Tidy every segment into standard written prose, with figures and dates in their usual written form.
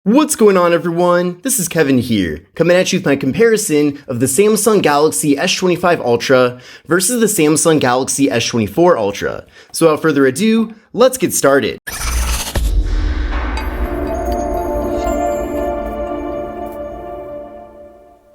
What's going on, everyone? This is Kevin here, coming at you with my comparison of the Samsung Galaxy S25 Ultra versus the Samsung Galaxy S24 Ultra. So without further ado, let's get started.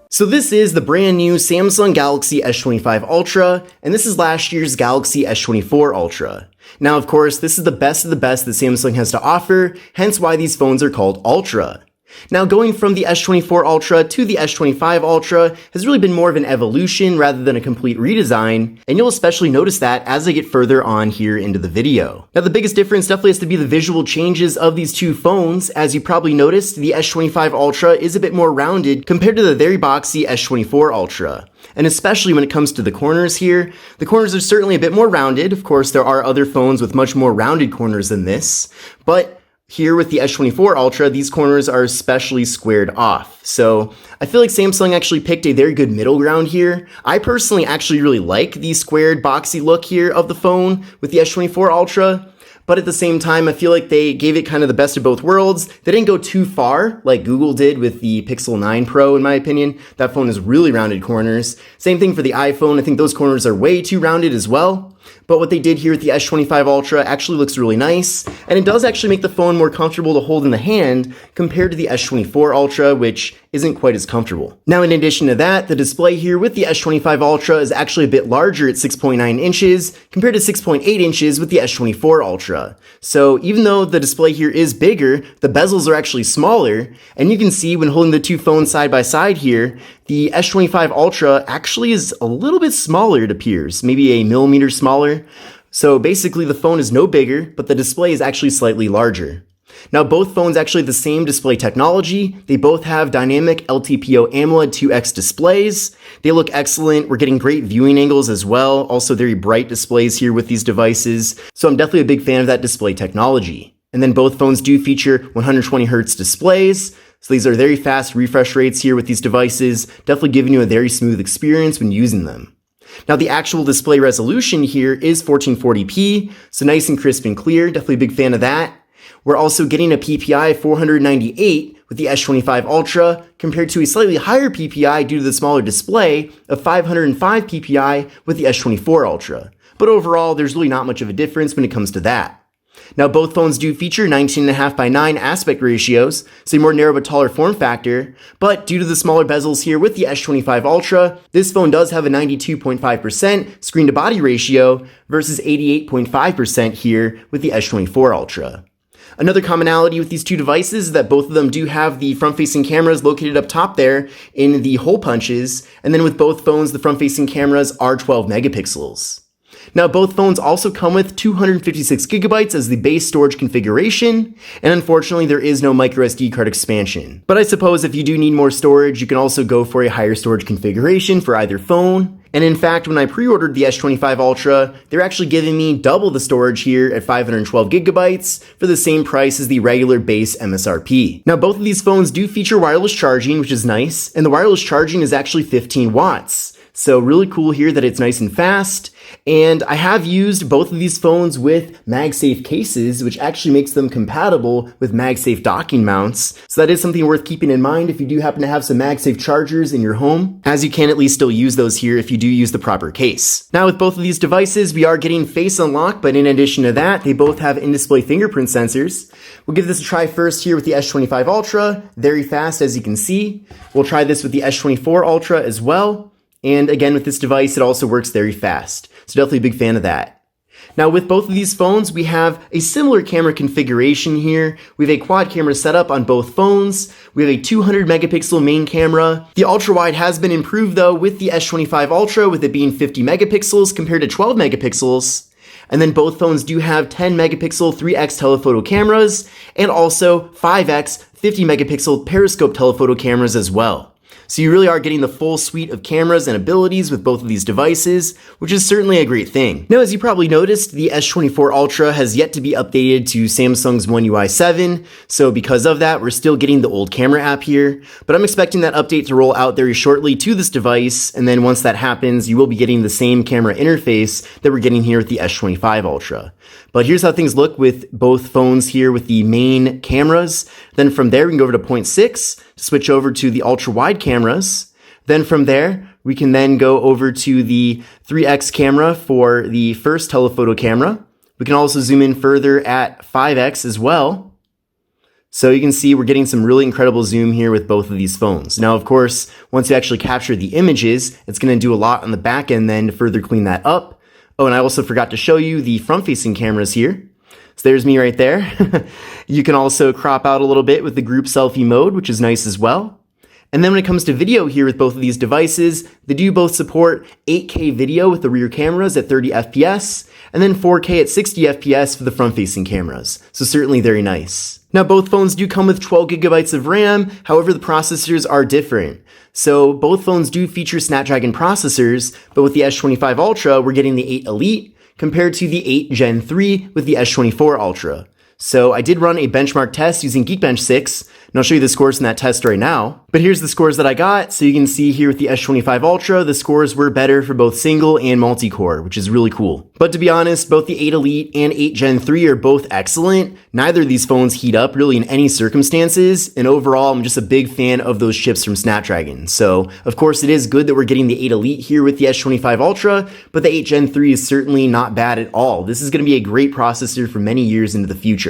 So this is the brand new Samsung Galaxy S25 Ultra, and this is last year's Galaxy S24 Ultra. Now, of course, this is the best of the best that Samsung has to offer, hence why these phones are called Ultra. Now, going from the S24 Ultra to the S25 Ultra has really been more of an evolution rather than a complete redesign, and you'll especially notice that as I get further on here into the video. Now, the biggest difference definitely has to be the visual changes of these two phones. As you probably noticed, the S25 Ultra is a bit more rounded compared to the very boxy S24 Ultra. And especially when it comes to the corners here, the corners are certainly a bit more rounded. Of course, there are other phones with much more rounded corners than this, but here with the S24 Ultra, these corners are especially squared off. So I feel like Samsung actually picked a very good middle ground here. I personally actually really like the squared boxy look here of the phone with the S24 Ultra. But at the same time, I feel like they gave it kind of the best of both worlds. They didn't go too far like Google did with the Pixel 9 Pro, in my opinion. That phone has really rounded corners. Same thing for the iPhone. I think those corners are way too rounded as well. But what they did here with the S25 Ultra actually looks really nice, and it does actually make the phone more comfortable to hold in the hand compared to the S24 Ultra, which isn't quite as comfortable. Now, in addition to that, the display here with the S25 Ultra is actually a bit larger at 6.9 inches compared to 6.8 inches with the S24 Ultra. So even though the display here is bigger, the bezels are actually smaller, and you can see when holding the two phones side by side here, the S25 Ultra actually is a little bit smaller, it appears, maybe a millimeter smaller. So basically the phone is no bigger, but the display is actually slightly larger. Now, both phones actually have the same display technology. They both have dynamic LTPO AMOLED 2X displays. They look excellent. We're getting great viewing angles as well. Also very bright displays here with these devices. So I'm definitely a big fan of that display technology. And then both phones do feature 120Hz displays. So these are very fast refresh rates here with these devices, definitely giving you a very smooth experience when using them. Now, the actual display resolution here is 1440p, so nice and crisp and clear, definitely a big fan of that. We're also getting a PPI of 498 with the S25 Ultra compared to a slightly higher PPI due to the smaller display of 505 PPI with the S24 Ultra. But overall, there's really not much of a difference when it comes to that. Now, both phones do feature 19.5:9 aspect ratios, so a more narrow but taller form factor, but due to the smaller bezels here with the S25 Ultra, this phone does have a 92.5% screen-to-body ratio versus 88.5% here with the S24 Ultra. Another commonality with these two devices is that both of them do have the front-facing cameras located up top there in the hole punches, and then with both phones, the front-facing cameras are 12 megapixels. Now, both phones also come with 256 gigabytes as the base storage configuration, and unfortunately, there is no microSD card expansion. But I suppose if you do need more storage, you can also go for a higher storage configuration for either phone. And in fact, when I pre-ordered the S25 Ultra, they're actually giving me double the storage here at 512 gigabytes for the same price as the regular base MSRP. Now, both of these phones do feature wireless charging, which is nice, and the wireless charging is actually 15 watts. So really cool here that it's nice and fast. And I have used both of these phones with MagSafe cases, which actually makes them compatible with MagSafe docking mounts. So that is something worth keeping in mind if you do happen to have some MagSafe chargers in your home, as you can at least still use those here if you do use the proper case. Now, with both of these devices, we are getting face unlock, but in addition to that, they both have in-display fingerprint sensors. We'll give this a try first here with the S25 Ultra, very fast as you can see. We'll try this with the S24 Ultra as well. And again, with this device, it also works very fast. So definitely a big fan of that. Now, with both of these phones, we have a similar camera configuration here. We have a quad camera setup on both phones. We have a 200 megapixel main camera. The ultra wide has been improved though with the S25 Ultra, with it being 50 megapixels compared to 12 megapixels. And then both phones do have 10 megapixel 3x telephoto cameras and also 5x 50 megapixel periscope telephoto cameras as well. So you really are getting the full suite of cameras and abilities with both of these devices, which is certainly a great thing. Now, as you probably noticed, the S24 Ultra has yet to be updated to Samsung's One UI 7, so because of that, we're still getting the old camera app here, but I'm expecting that update to roll out very shortly to this device, and then once that happens, you will be getting the same camera interface that we're getting here with the S25 Ultra. But here's how things look with both phones here with the main cameras. Then from there, we can go over to 0.6 to switch over to the ultra wide cameras. Then from there, we can then go over to the 3x camera for the first telephoto camera. We can also zoom in further at 5x as well. So you can see we're getting some really incredible zoom here with both of these phones. Now, of course, once you actually capture the images, it's going to do a lot on the back end then to further clean that up. Oh, and I also forgot to show you the front-facing cameras here. So there's me right there. You can also crop out a little bit with the group selfie mode, which is nice as well. And then when it comes to video here with both of these devices, they do both support 8K video with the rear cameras at 30 FPS, and then 4K at 60 FPS for the front-facing cameras. So certainly very nice. Now, both phones do come with 12 gigabytes of RAM, however, the processors are different. So both phones do feature Snapdragon processors, but with the S25 Ultra, we're getting the 8 Elite compared to the 8 Gen 3 with the S24 Ultra. So I did run a benchmark test using Geekbench 6, and I'll show you the scores in that test right now. But here's the scores that I got. So you can see here with the S25 Ultra, the scores were better for both single and multi-core, which is really cool. But to be honest, both the 8 Elite and 8 Gen 3 are both excellent. Neither of these phones heat up really in any circumstances, and overall, I'm just a big fan of those chips from Snapdragon. So, of course, it is good that we're getting the 8 Elite here with the S25 Ultra, but the 8 Gen 3 is certainly not bad at all. This is going to be a great processor for many years into the future.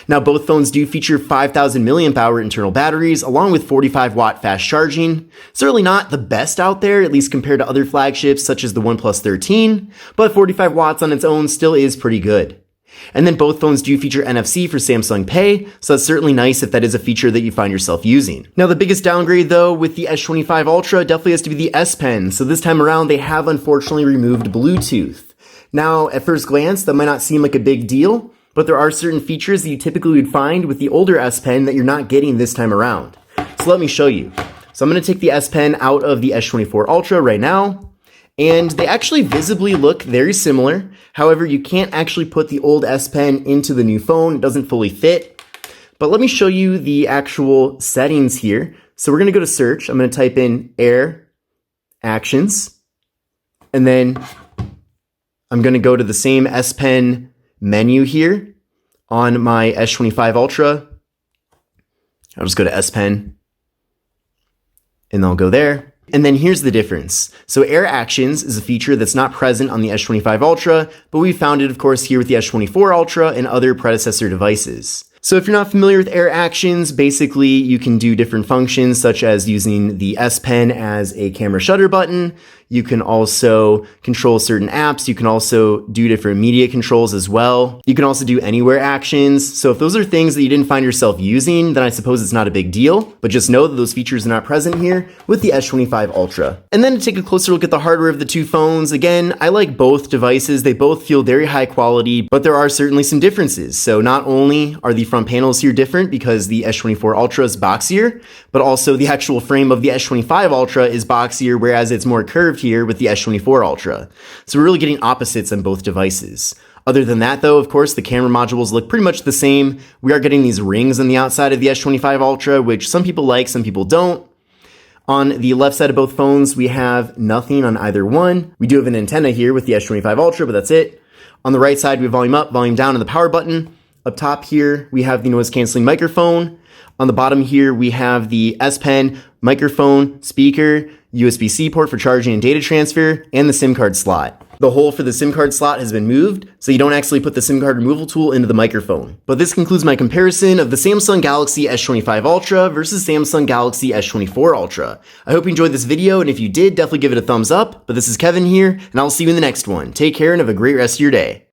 Now, both phones do feature 5,000 milliamp hour internal batteries, along with 45 watt fast charging. Certainly not the best out there, at least compared to other flagships such as the OnePlus 13, but 45 watts on its own still is pretty good. And then both phones do feature NFC for Samsung Pay, so that's certainly nice if that is a feature that you find yourself using. Now, the biggest downgrade though with the S25 Ultra definitely has to be the S Pen. So this time around, they have unfortunately removed Bluetooth. Now, at first glance, that might not seem like a big deal, but there are certain features that you typically would find with the older S Pen that you're not getting this time around. So let me show you. So I'm going to take the S Pen out of the S24 Ultra right now, and they actually visibly look very similar. However, you can't actually put the old S Pen into the new phone. It doesn't fully fit. But let me show you the actual settings here. So we're going to go to search. I'm going to type in Air Actions, and then I'm going to go to the same S Pen menu here on my S25 Ultra. I'll just go to S Pen and I'll go there. And then here's the difference. So Air Actions is a feature that's not present on the S25 Ultra, but we found it, of course, here with the S24 Ultra and other predecessor devices. So if you're not familiar with Air Actions, basically you can do different functions such as using the S Pen as a camera shutter button. You can also control certain apps. You can also do different media controls as well. You can also do anywhere actions. So if those are things that you didn't find yourself using, then I suppose it's not a big deal, but just know that those features are not present here with the S25 Ultra. And then to take a closer look at the hardware of the two phones, again, I like both devices. They both feel very high quality, but there are certainly some differences. So not only are the front panels here different because the S24 Ultra is boxier, but also the actual frame of the S25 Ultra is boxier, whereas it's more curved here with the S24 Ultra. So we're really getting opposites on both devices. Other than that though, of course, the camera modules look pretty much the same. We are getting these rings on the outside of the S25 Ultra, which some people like, some people don't. On the left side of both phones, we have nothing on either one. We do have an antenna here with the S25 Ultra, but that's it. On the right side, we have volume up, volume down, and the power button. Up top here, we have the noise canceling microphone. On the bottom here, we have the S Pen, microphone, speaker, USB-C port for charging and data transfer, and the SIM card slot. The hole for the SIM card slot has been moved, so you don't actually put the SIM card removal tool into the microphone. But this concludes my comparison of the Samsung Galaxy S25 Ultra versus Samsung Galaxy S24 Ultra. I hope you enjoyed this video, and if you did, definitely give it a thumbs up. But this is Kevin here, and I'll see you in the next one. Take care and have a great rest of your day.